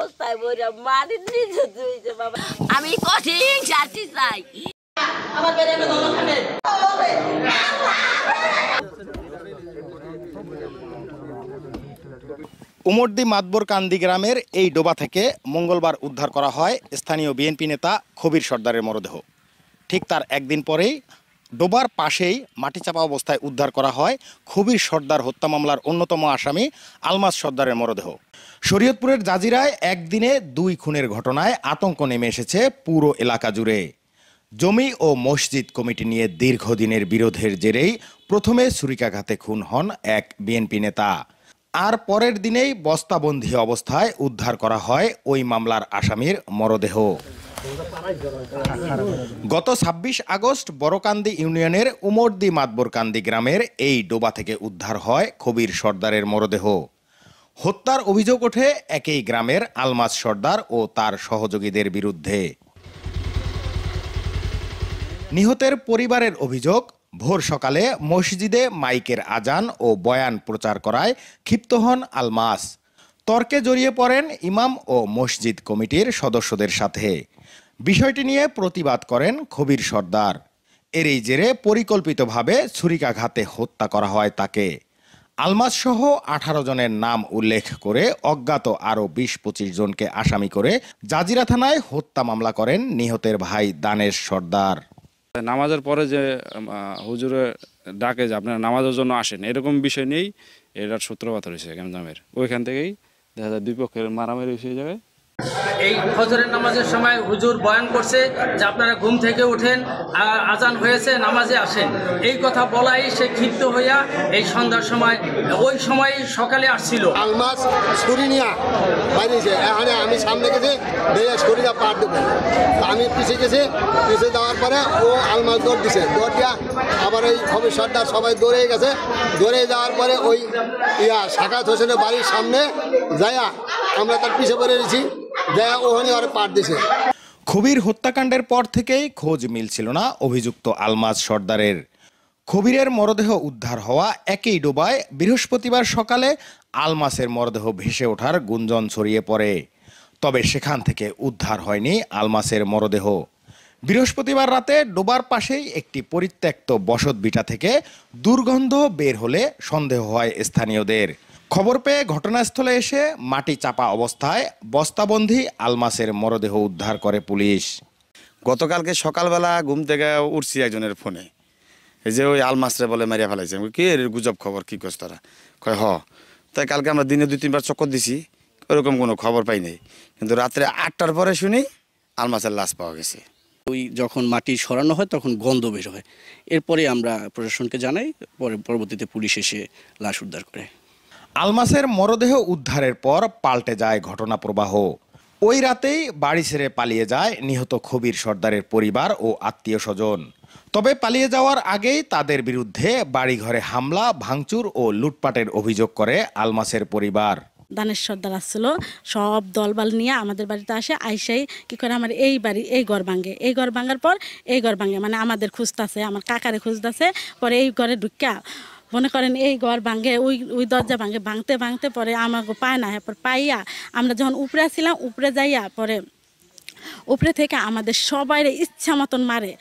বস্তায় ভরে মাটির নিচে ধুইছে বাবা। আমি কঠিন শাস্তি চাই। আমার বেড়ে উমরদী মাতবরকান্দি গ্রামের এই ডোবা থেকে মঙ্গলবার উদ্ধার করা হয় স্থানীয় বিএনপি নেতা খবির সর্দারের মরদেহ। ঠিক তার একদিন পরেই ডোবার পাশেই মাটি চাপা অবস্থায় উদ্ধার করা হয় খবির সর্দার হত্যা মামলার অন্যতম আসামি আলমাস সর্দারের মরদেহ। শরীয়তপুরের জাজিরায় একদিনে 2 খুনের ঘটনায় আতঙ্ক নেমে এসেছে পুরো এলাকা জুড়ে। জমি ও মসজিদ কমিটি নিয়ে দীর্ঘদিনের বিরোধের জেরেই প্রথমে ছুরিকাঘাতে খুন হন এক বিএনপি নেতা, আর পরের দিনেই বস্তাবন্দি অবস্থায় উদ্ধার করা হয় ওই মামলার আসামির মরদেহ। গত 26 আগস্ট বড়কান্দি ইউনিয়নের উমরদী মাতবরকান্দি গ্রামের এই ডোবা থেকে উদ্ধার হয় খবির সর্দারের মরদেহ। হত্যার অভিযোগ ওঠে একই গ্রামের আলমাস সর্দার ও তার সহযোগীদের বিরুদ্ধে। নিহতের পরিবারের অভিযোগ, ভোর সকালে মসজিদে মাইকের আজান ও বয়ান প্রচার করায় ক্ষিপ্ত হন আলমাস। তর্কে জড়িয়ে পড়েন ইমাম ও মসজিদ কমিটির সদস্যদের সাথে। বিষয়টি নিয়ে প্রতিবাদ করেন খবির সর্দার। এরই জেরে পরিকল্পিতভাবে ছুরিকাঘাতে হত্যা করা হয় তাকে। আলমাস সহ 18 জনের নাম উল্লেখ করে অজ্ঞাত আরও 20-25 জনকে আসামি করে জাজিরা থানায় হত্যা মামলা করেন নিহতের ভাই দানেশ সর্দার। নামাজের পরে যে হুজুরে ডাকে যে আপনারা নামাজের জন্য আসেন, এরকম বিষয় নেই এটার সূত্রপাত হয়েছে গ্যামজামের। ওইখান থেকেই দেখা যায় 2 পক্ষের মারামারি সেই জায়গায়। এই ফজরের নামাজের সময় হুজুর বয়ান করছে যে আপনারা ঘুম থেকে ওঠেন, আজান হয়েছে, নামাজে আসেন। এই কথা বলাই সে ক্ষিপ্ত হইয়া এই সন্ধ্যার সময়, ওই সময় সকালে আসছিল। আলমাস ছুরি নিয়া বাইরেছে, এখানে আমি সামনে গেছি দিয়ে ছুরিটা পার দেবো, আমি পিছিয়ে গেছি, পিছিয়ে যাওয়ার পরে ও আলমাস দৌড় দিছে, দৌড় দিয়া আবার ওই খবির সর্দার সবাই দৌড়ে গেছে। দৌড়ে যাওয়ার পরে ওই সাকাত হোসেনের বাড়ির সামনে যাইয়া আমরা তার পিছিয়ে পড়ে গেছি, যাইয়া ওখানে আর পার দিছে। খবির হত্যাকাণ্ডের পর থেকেই খোঁজ মিলছিল না অভিযুক্ত আলমাস সর্দারের। খবিরের মরদেহ উদ্ধার হওয়া একই ডোবায় বৃহস্পতিবার সকালে আলমাসের মরদেহ ভেসে ওঠার গুঞ্জন ছড়িয়ে পড়ে। তবে সেখান থেকে উদ্ধার হয়নি আলমাসের মরদেহ। বৃহস্পতিবার রাতে ডোবার পাশেই একটি পরিত্যক্ত বসতভিটা থেকে দুর্গন্ধ বের হলে সন্দেহ হয় স্থানীয়দের। খবর পেয়ে ঘটনাস্থলে এসে মাটি চাপা অবস্থায় বস্তাবন্দি আলমাসের মরদেহ উদ্ধার করে পুলিশ। গতকালকে সকালবেলা ঘুম থেকে উঠছি একজনের ফোনে, এই যে ওই আলমাসরে বলে মারিয়া ফেলাইছে। কি এর গুজব খবর, কি করছ তারা? কয় হ। তাই কালকে আমরা দিনে 2-3 বার চক্কর দিছি, ওরকম কোনো খবর পাই নাই, কিন্তু রাত্রে 8টার পরে শুনি আলমাসের লাশ পাওয়া গেছে। ওই যখন মাটি সরানো হয় তখন গন্ধ বের হয়, এরপরে আমরা প্রশাসনকে জানাই, পরবর্তীতে পুলিশ এসে লাশ উদ্ধার করে। আলমাসের মরদেহ উদ্ধারের পর পাল্টে যায় ঘটনা প্রবাহ। ওই রাতেই বাড়ি ছেড়ে পালিয়ে যায় নিহত খবির সর্দারের পরিবার ও আত্মীয় স্বজন। তবে পালিয়ে যাওয়ার আগেই তাদের বিরুদ্ধে বাড়িঘরে হামলা, ভাঙচুর ও লুটপাটের অভিযোগ করে আলমাসের পরিবার। দানেশ সর্দার আসছিল, সব দলবল নিয়ে আমাদের বাড়িতে আসে। আইসাই কি করে আমার এই বাড়ি এই ঘর ভাঙে, এই ঘর ভাঙার পর এই ঘর ভাঙে, মানে আমাদের খুঁজতেছে, আমার কাকারে খুঁজতেছে। পরে এই ঘরে ঢুকিয়া মনে করেন এই ঘর ভাঙে, ওই দরজা ভাঙে, ভাঙতে ভাঙতে পরে আমাকে পায় না। এরপর পাইয়া আমরা যখন উপরে ছিলাম, উপরে যাইয়া পরে উপরে থেকে আমাদের সবাই ইচ্ছা মতন মারে।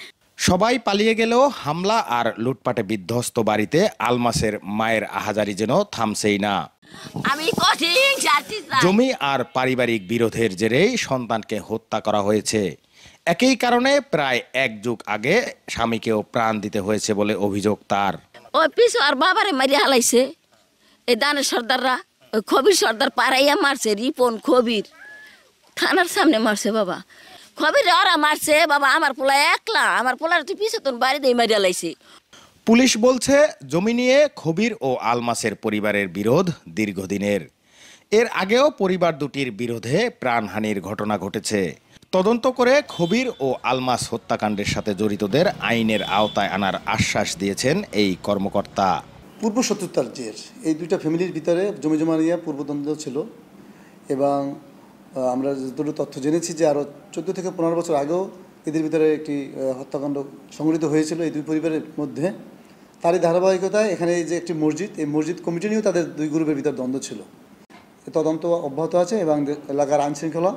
সবাই পালিয়ে গেলেও হামলা আর লুটপাটে বিধ্বস্ত বাড়িতে আলমাসের মায়ের আহাজারি যেন থামছেই না। আমি কঠিন শাস্তি চাই। জমি আর পারিবারিক বিরোধের জেরেই সন্তানকে হত্যা করা হয়েছে। একই কারণে প্রায় 1 যুগ আগে স্বামীকেও প্রাণ দিতে হয়েছে বলে অভিযোগ তার। ওই পিছু আর বাবারে মারিয়া হালাইছে এই দানেশ সর্দাররা। ওই খবির সর্দার পাড়াইয়া মারছে, রিপন খবির থানার সামনে মারছে বাবা। খবির ওরা মারছে বাবা, আমার পোলা একলা, আমার পোলার তুই পিছু তোর বাড়ি দিয়ে মারিয়া হালাইছে। পুলিশ বলছে জমি নিয়ে খবির ও আলমাসের পরিবারের বিরোধ দীর্ঘদিনের। এর আগেও পরিবার দুটির বিরোধে প্রাণহানির ঘটনা ঘটেছে। তদন্ত করে খবির ও আলমাস হত্যাকাণ্ডের সাথে জড়িতদের আইনের আওতায় আনার আশ্বাস দিয়েছেন এই কর্মকর্তা। পূর্ব শত্রুতার জের এই 2টা ফ্যামিলির ভিতরে জমি জমা নিয়ে পূর্বদ্বন্দ্ব ছিল, এবং আমরা যতটুকু তথ্য জেনেছি যে আরও 14 থেকে 15 বছর আগেও এদের ভিতরে একটি হত্যাকাণ্ড সংঘটিত হয়েছিল এই 2 পরিবারের মধ্যে। তারই ধারাবাহিকতায় এখানে যে একটি মসজিদ, এই মসজিদ কমিটি নিয়েও তাদের 2 গ্রুপের ভিতর দ্বন্দ্ব ছিল। তদন্ত অব্যাহত আছে এবং এলাকার আইনশৃঙ্খলা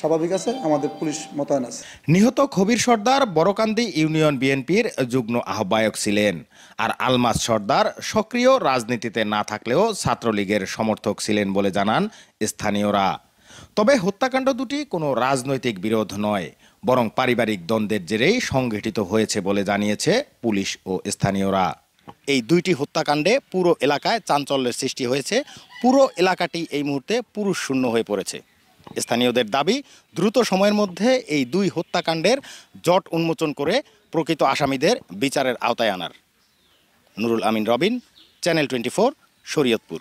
স্বাভাবিক আছে, আমাদের পুলিশ মোতায়েন আছে। নিহত খবির সর্দার বড়কান্দি ইউনিয়ন বিএনপির যুগ্ম আহ্বায়ক ছিলেন, আর আলমাস সর্দার সক্রিয় রাজনীতিতে না থাকলেও ছাত্রলীগের সমর্থক ছিলেন বলে জানান স্থানীয়রা। তবে হত্যাকাণ্ড দুটি কোনো রাজনৈতিক বিরোধ নয়, বরং পারিবারিক দ্বন্দ্বের জেরেই সংঘটিত হয়েছে বলে জানিয়েছে পুলিশ ও স্থানীয়রা। এই দুইটি হত্যাকাণ্ডে পুরো এলাকায় চাঞ্চল্যের সৃষ্টি হয়েছে। পুরো এলাকাটি এই মুহূর্তে পুরুষ শূন্য হয়ে পড়েছে। স্থানীয়দের দাবি, দ্রুত সময়ের মধ্যে এই দুই হত্যাকাণ্ডের জট উন্মোচন করে প্রকৃত আসামিদের বিচারের আওতায় আনার। নুরুল আমিন রবিন, চ্যানেল 24, শরীয়তপুর।